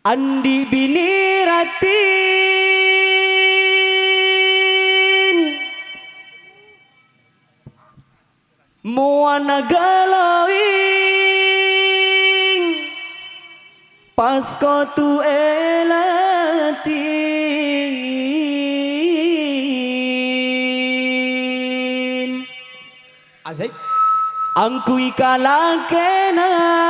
Andi bini ratin muana galawing pasko tu elatin Asik. angku ikalakenan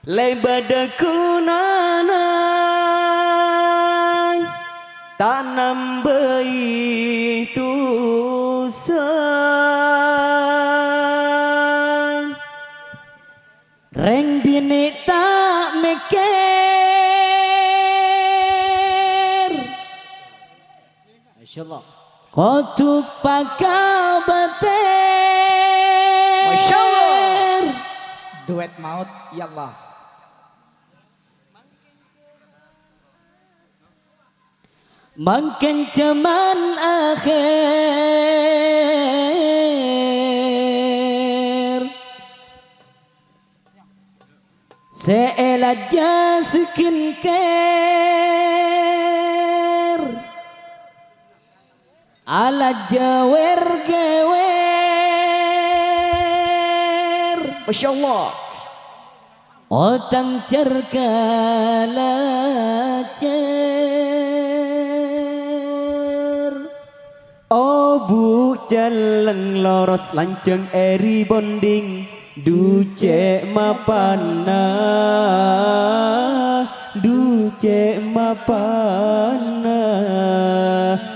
lebada kunanan tanam begitu sang Reng bini tak mikir Masyaallah kotuk pakau bater Masyaallah duet maut ya Allah makin zaman akhir seelaja skincare ala jawer gewer Masyaallah otang cerkala Obu celeng loros lanceng eri bonding duce mapana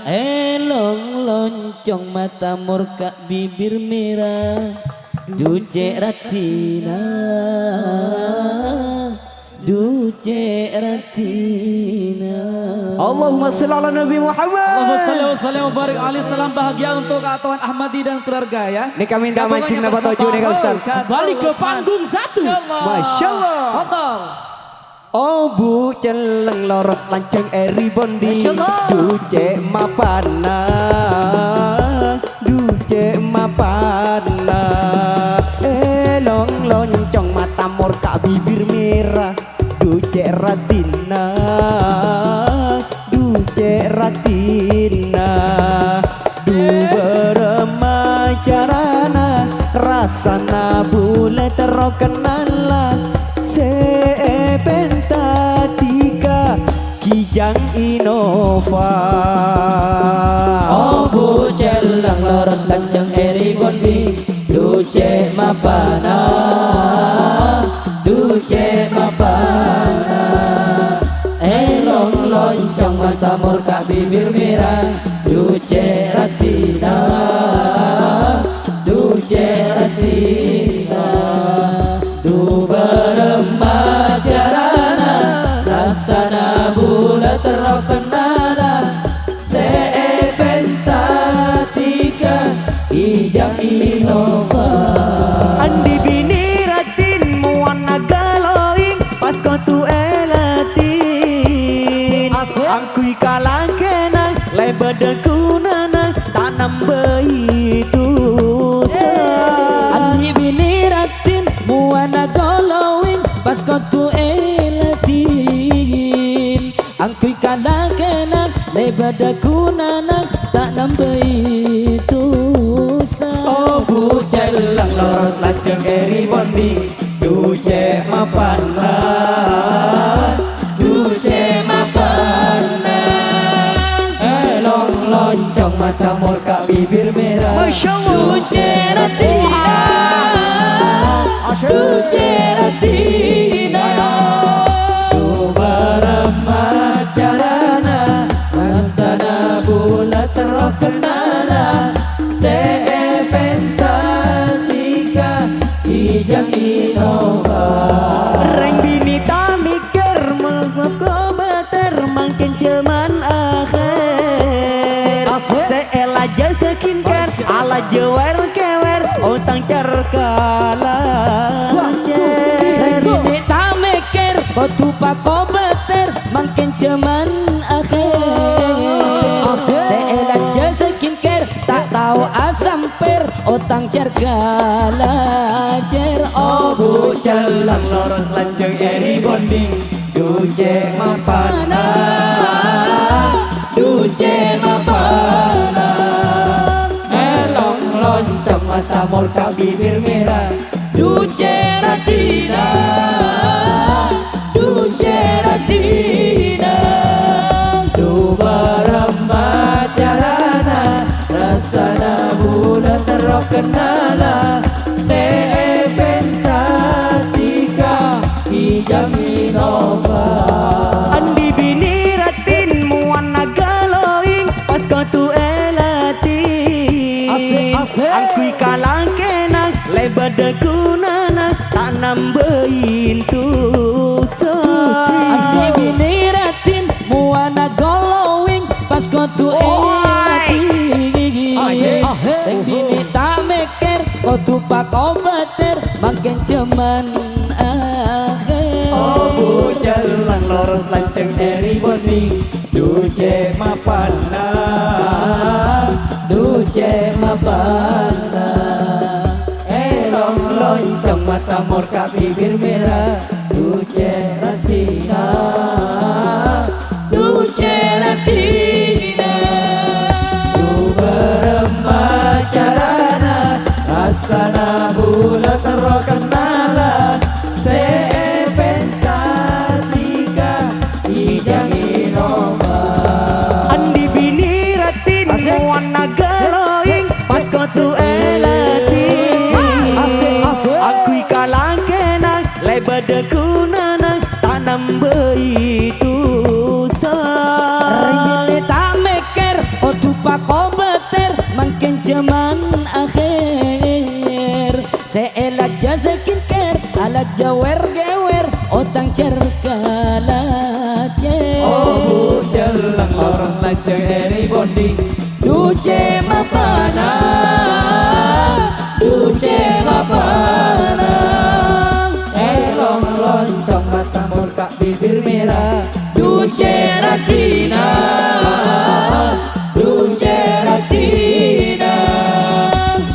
elong loncong mata murka bibir merah duce ratina Allahumma shalli ala Nabi Muhammad. Allahumma shalli wa sallim wa barik alaihi salam bahagia untuk Atuan Ahmadi dan keluarga ya. Nika minta mancing dapat tujuh nih Ustaz. Balik ke panggung satu. Masyaallah. Hotel. Obu celeng loros lanceng eri bondi duce mapana elong loncong mata murka bibir merah duce ratina du beremacarana rasana bulet rokenala sepentatika kijang Innova obu celeng loros lanceng eri bondi duce mapana elong loncong mata murka bibir merah duce ratina du beremacarana rasana bulat rokenana sepentatika kijang Innova Andi bini ratin muana galawing pasko tu elatin angku ikalakenan lebada kunana tanam begitu andi bini ratin muana galawing pasko tu elatin angku ikalakenan lebada kunana tanam begitu Obu celeng loros lanceng eri bondi duce mapana elong loncong mata murka bibir merah Masyaallah duce ratina du beremacarana rasana bulat rokenana sepentatika kijang Innova Reng bini tak mikir mengko bater makin zaman akhir seelaja skincare ala jewer kewer utang cerkala bini tak mikir batu pako bater makin zaman akhir seelaja skincare tak tahu asam per otang cerkala jer oh bu Celang loros lanceng eri bonding Duce mapana Duce mapana Elong loncong mata murka bibir merah Duce ratina Duce ratina Dubaramba carana Rasana bulan terok kenala Sepenta jika Kijang Innova Andi bini ratin muana galoing pas kau tu elatin Asik. Angkui kalang kenang lebar dekunana tanam beintu Andi bini ratin muana glowing pas kotu Reng dini tak meker kotu pak obater makin ceman akhir Oh bu jalan loros lanceng eri bonding Duce mapana Duce mapana Elong loncong mata murka bibir merah Duce ratina Duce ratina Dubarema carana Rasana bulan terok kenalan Sepenta tiga Kijang Innova Andi bini ratin muana galoing pas kau tu elatin Angkui kalang kenang lebar dekunana tanam beitu Ringile tak meker Otu pak obater makin ceman akhir Seelat jasa skincare alat jawer gewer Otang cerkalat Oh bu jalan loros lanceng eri bonding Duce mapana Duce mapana Elong loncong mata murka bibir merah Duce ratina Duce ratina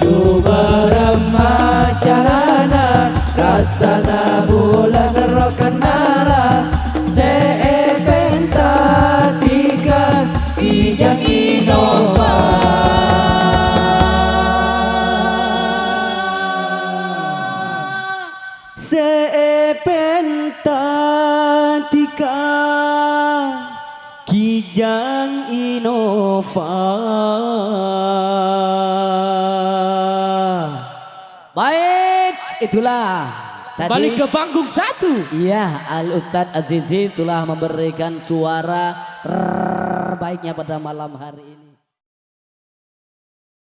Dubarema carana Rasana bulan terok kenalan Sepenta tiga Kijang Innova Sepentantika Kijang Innova. Baik, itulah tadi. Balik ke panggung satu. Iya, Al Ustadz Azizi telah memberikan suara terbaiknya pada malam hari ini.